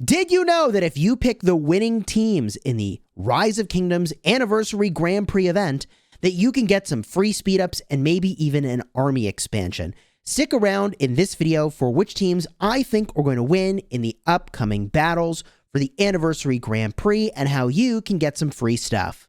Did you know that if you pick the winning teams in the Rise of Kingdoms Anniversary Grand Prix event, that you can get some free speed ups and maybe even an army expansion? Stick around in this video for which teams I think are going to win in the upcoming battles for the Anniversary Grand Prix and how you can get some free stuff.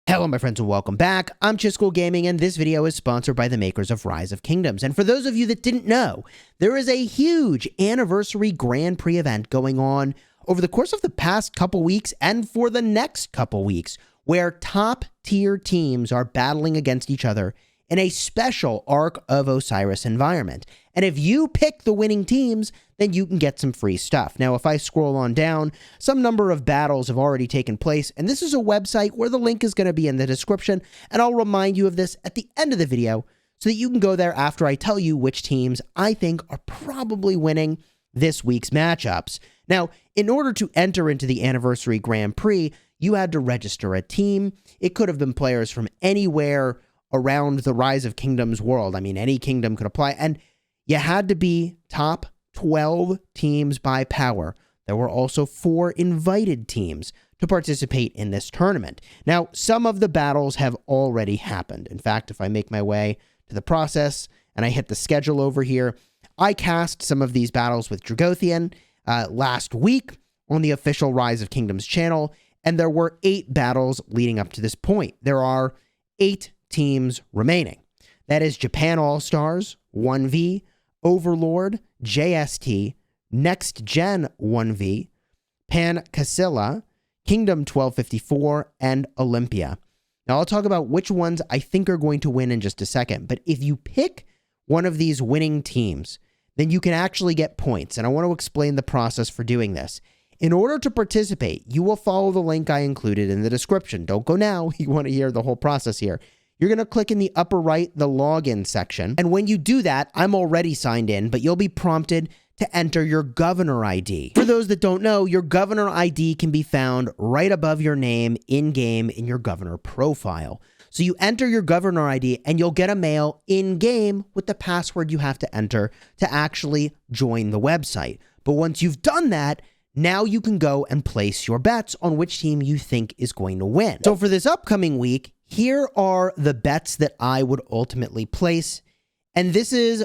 Hello my friends and welcome back. I'm Chisgule Gaming and this video is sponsored by the makers of Rise of Kingdoms. And for those of you that didn't know, there is a huge Anniversary Grand Prix event going on over the course of the past couple weeks and for the next couple weeks, where top tier teams are battling against each other in a special Ark of Osiris environment. And if you pick the winning teams, then you can get some free stuff. Now, if I scroll on down, some number of battles have already taken place, and this is a website where the link is going to be in the description, and I'll remind you of this at the end of the video so that you can go there after I tell you which teams I think are probably winning this week's matchups. Now, in order to enter into the Anniversary Grand Prix, you had to register a team. It could have been players from anywhere around the Rise of Kingdoms world. I mean, any kingdom could apply, and you had to be top 12 teams by power. There were also 4 invited teams to participate in this tournament. Now, some of the battles have already happened. In fact, if I make my way to the process and I hit the schedule over here, I cast some of these battles with Dragothian last week on the official Rise of Kingdoms channel, and there were 8 battles leading up to this point. There are 8 teams remaining. That is Japan All-Stars 1v, Overlord, JST, Next Gen 1v, Pan Casilla, Kingdom 1254, and Olympia. Now I'll talk about which ones I think are going to win in just a second, but if you pick one of these winning teams, then you can actually get points, and I want to explain the process for doing this. In order to participate, you will follow the link I included in the description. Don't go now, you want to hear the whole process here. You're going to click in the upper right, the login section. And when you do that, I'm already signed in, but you'll be prompted to enter your governor ID. For those that don't know, your governor ID can be found right above your name in-game in your governor profile. So you enter your governor ID and you'll get a mail in-game with the password you have to enter to actually join the website. But once you've done that, now you can go and place your bets on which team you think is going to win. So for this upcoming week, here are the bets that I would ultimately place, and this is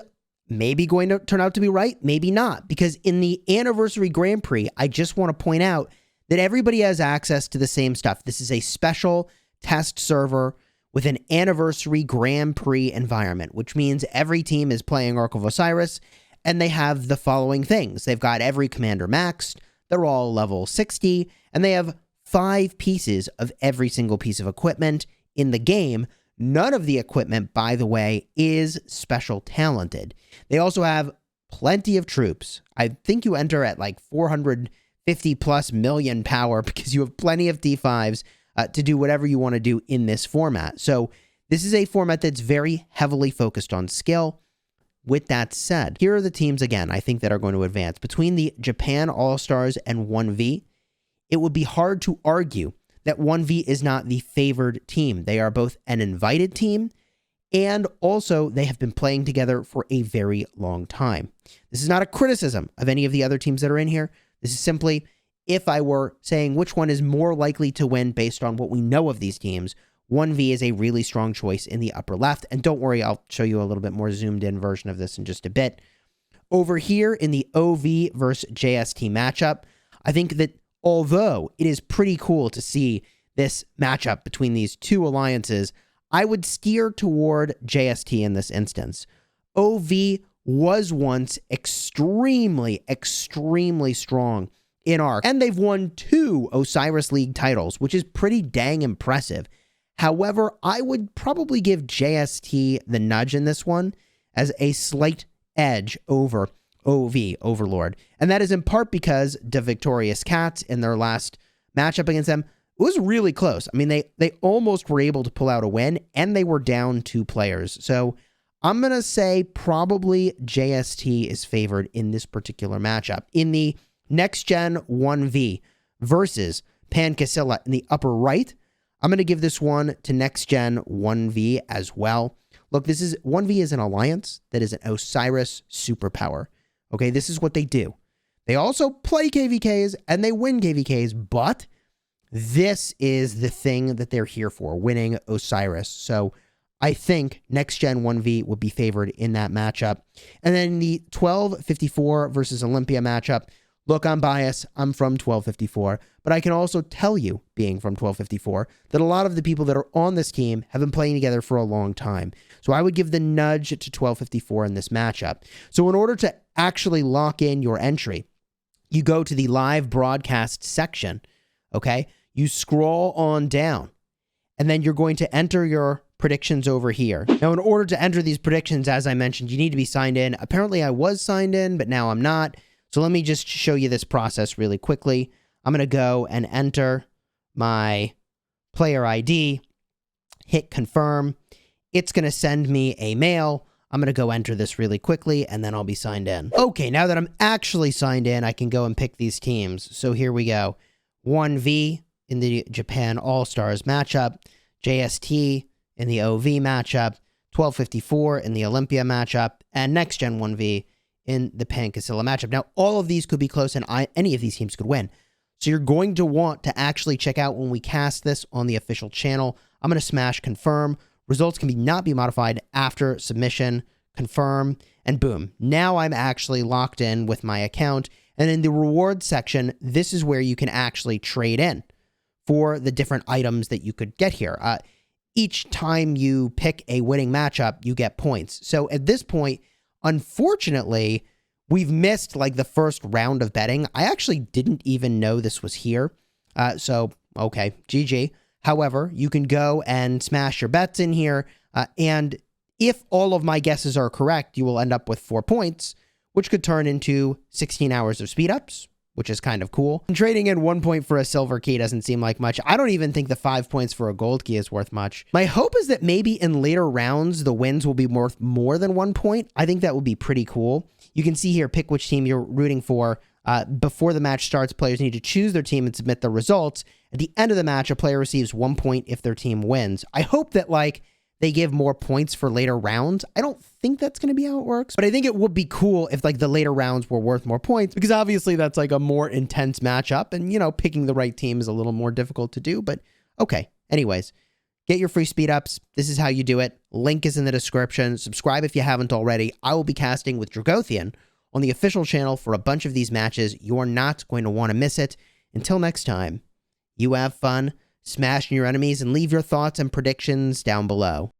maybe going to turn out to be right, maybe not, because in the Anniversary Grand Prix, I just want to point out that everybody has access to the same stuff. This is a special test server with an Anniversary Grand Prix environment, which means every team is playing Ark of Osiris, and they have the following things. They've got every commander maxed, they're all level 60, and they have 5 pieces of every single piece of equipment in the game. None of the equipment, by the way, is special talented. They also have plenty of troops. I think you enter at like 450 plus million power because you have plenty of D5s to do whatever you want to do in this format. So this is a format that's very heavily focused on skill. With that said, here are the teams again I think that are going to advance. Between the Japan All-Stars and 1v, it would be hard to argue that 1v is not the favored team. They are both an invited team, and also they have been playing together for a very long time. This is not a criticism of any of the other teams that are in here. This is simply, if I were saying which one is more likely to win based on what we know of these teams, 1v is a really strong choice in the upper left. And don't worry, I'll show you a little bit more zoomed in version of this in just a bit. Over here in the OV versus JST matchup, I think that although it is pretty cool to see this matchup between these two alliances, I would steer toward JST in this instance. OV was once extremely, extremely strong in Ark, and they've won 2 Osiris League titles, which is pretty dang impressive. However, I would probably give JST the nudge in this one as a slight edge over OV, Overlord. And that is in part because the Victorious Cats in their last matchup against them, it was really close. I mean, they almost were able to pull out a win, and they were down 2 players. So I'm going to say probably JST is favored in this particular matchup. In the Next Gen 1v versus Pan Casilla in the upper right, I'm going to give this one to Next Gen 1v as well. Look, this is 1v is an alliance that is an Osiris superpower. Okay, this is what they do. They also play KVKs and they win KVKs, but this is the thing that they're here for, winning Osiris. So I think next gen 1v would be favored in that matchup. And then the 1254 versus Olympia matchup. Look, I'm biased. I'm from 1254, but I can also tell you, being from 1254, that a lot of the people that are on this team have been playing together for a long time. So I would give the nudge to 1254 in this matchup. So in order to actually lock in your entry, you go to the live broadcast section, okay? You scroll on down, and then you're going to enter your predictions over here. Now, in order to enter these predictions, as I mentioned, you need to be signed in. Apparently, I was signed in, but now I'm not. So let me just show you this process really quickly. I'm going to go and enter my player ID, hit confirm. It's going to send me a mail. I'm going to go enter this really quickly, and then I'll be signed in. Okay, now that I'm actually signed in, I can go and pick these teams. So here we go. 1v in the Japan All-Stars matchup, JST in the OV matchup, 1254 in the Olympia matchup, and Next Gen 1v in the Pancasila matchup. Now, all of these could be close, and any of these teams could win. So you're going to want to actually check out when we cast this on the official channel. I'm going to smash confirm. Results can not be modified after submission, confirm, and boom. Now I'm actually locked in with my account. And in the rewards section, this is where you can actually trade in for the different items that you could get here. Each time you pick a winning matchup, you get points. So at this point, unfortunately, we've missed like the first round of betting. I actually didn't even know this was here. So, okay, GG. However, you can go and smash your bets in here. And if all of my guesses are correct, you will end up with 4 points, which could turn into 16 hours of speed ups, which is kind of cool. And trading in 1 point for a silver key doesn't seem like much. I don't even think the 5 points for a gold key is worth much. My hope is that maybe in later rounds, the wins will be worth more than 1 point. I think that would be pretty cool. You can see here, pick which team you're rooting for. Before the match starts, players need to choose their team and submit the results. At the end of the match, a player receives 1 point if their team wins. I hope that, like, they give more points for later rounds. I don't think that's going to be how it works, but I think it would be cool if, like, the later rounds were worth more points, because obviously that's, like, a more intense matchup, and, you know, picking the right team is a little more difficult to do, but okay. Anyways, get your free speed ups. This is how you do it. Link is in the description. Subscribe if you haven't already. I will be casting with Dragothian on the official channel for a bunch of these matches. You're not going to want to miss it. Until next time, you have fun smashing your enemies, and leave your thoughts and predictions down below.